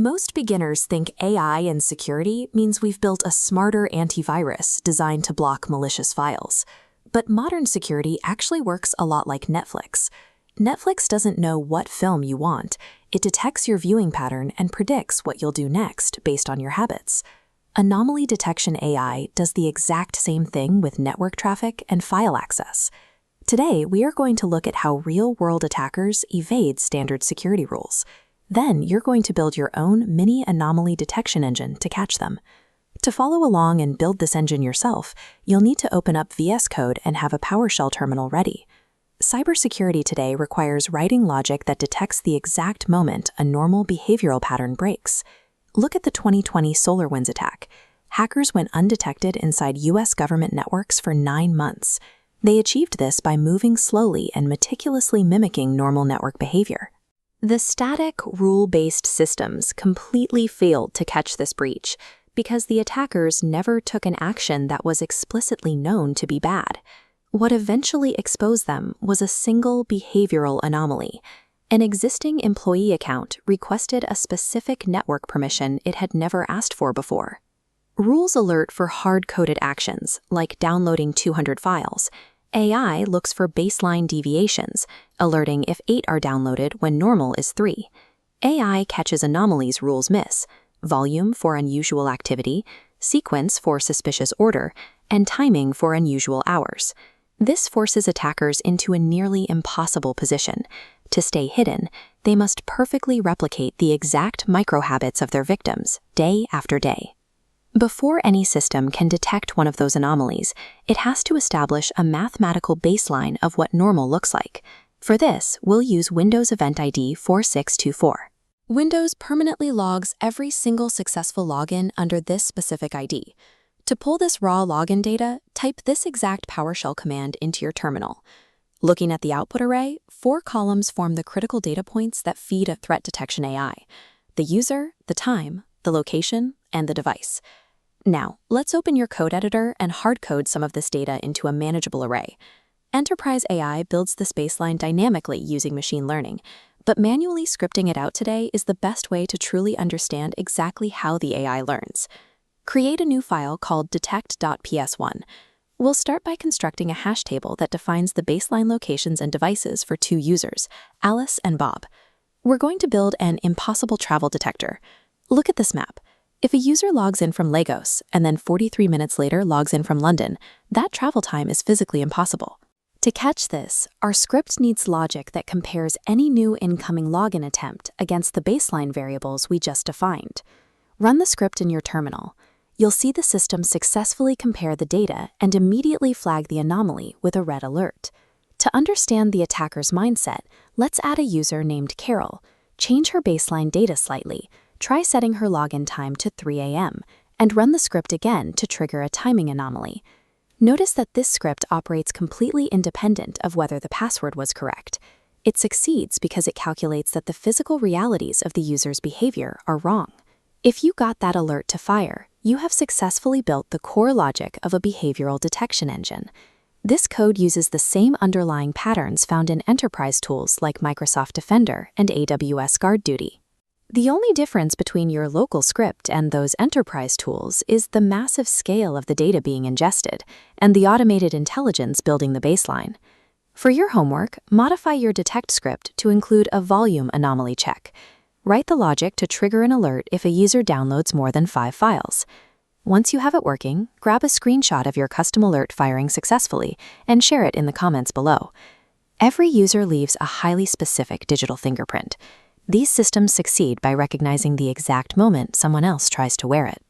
Most beginners think AI and security means we've built a smarter antivirus designed to block malicious files. But modern security actually works a lot like Netflix. Netflix doesn't know what film you want. It detects your viewing pattern and predicts what you'll do next based on your habits. Anomaly detection AI does the exact same thing with network traffic and file access. Today, we are going to look at how real-world attackers evade standard security rules. Then you're going to build your own mini anomaly detection engine to catch them. To follow along and build this engine yourself, you'll need to open up VS Code and have a PowerShell terminal ready. Cybersecurity today requires writing logic that detects the exact moment a normal behavioral pattern breaks. Look at the 2020 SolarWinds attack. Hackers went undetected inside US government networks for 9 months. They achieved this by moving slowly and meticulously mimicking normal network behavior. The static, rule-based systems completely failed to catch this breach because the attackers never took an action that was explicitly known to be bad. What eventually exposed them was a single behavioral anomaly. An existing employee account requested a specific network permission it had never asked for before. Rules alert for hard-coded actions, like downloading 200 files. AI looks for baseline deviations, alerting if 8 are downloaded when normal is 3. AI catches anomalies rules miss, volume for unusual activity, sequence for suspicious order, and timing for unusual hours. This forces attackers into a nearly impossible position. To stay hidden, they must perfectly replicate the exact microhabits of their victims, day after day. Before any system can detect one of those anomalies, it has to establish a mathematical baseline of what normal looks like. For this, we'll use Windows Event ID 4624. Windows permanently logs every single successful login under this specific ID. To pull this raw login data, type this exact PowerShell command into your terminal. Looking at the output array, 4 columns form the critical data points that feed a threat detection AI: the user, the time, the location, and the device. Now, let's open your code editor and hard-code some of this data into a manageable array. Enterprise AI builds this baseline dynamically using machine learning, but manually scripting it out today is the best way to truly understand exactly how the AI learns. Create a new file called detect.ps1. We'll start by constructing a hash table that defines the baseline locations and devices for 2 users, Alice and Bob. We're going to build an impossible travel detector. Look at this map. If a user logs in from Lagos and then 43 minutes later logs in from London, that travel time is physically impossible. To catch this, our script needs logic that compares any new incoming login attempt against the baseline variables we just defined. Run the script in your terminal. You'll see the system successfully compare the data and immediately flag the anomaly with a red alert. To understand the attacker's mindset, let's add a user named Carol. Change her baseline data slightly. Try setting her login time to 3 a.m. and run the script again to trigger a timing anomaly. Notice that this script operates completely independent of whether the password was correct. It succeeds because it calculates that the physical realities of the user's behavior are wrong. If you got that alert to fire, you have successfully built the core logic of a behavioral detection engine. This code uses the same underlying patterns found in enterprise tools like Microsoft Defender and AWS Guard Duty. The only difference between your local script and those enterprise tools is the massive scale of the data being ingested and the automated intelligence building the baseline. For your homework, modify your detect script to include a volume anomaly check. Write the logic to trigger an alert if a user downloads more than 5 files. Once you have it working, grab a screenshot of your custom alert firing successfully and share it in the comments below. Every user leaves a highly specific digital fingerprint. These systems succeed by recognizing the exact moment someone else tries to wear it.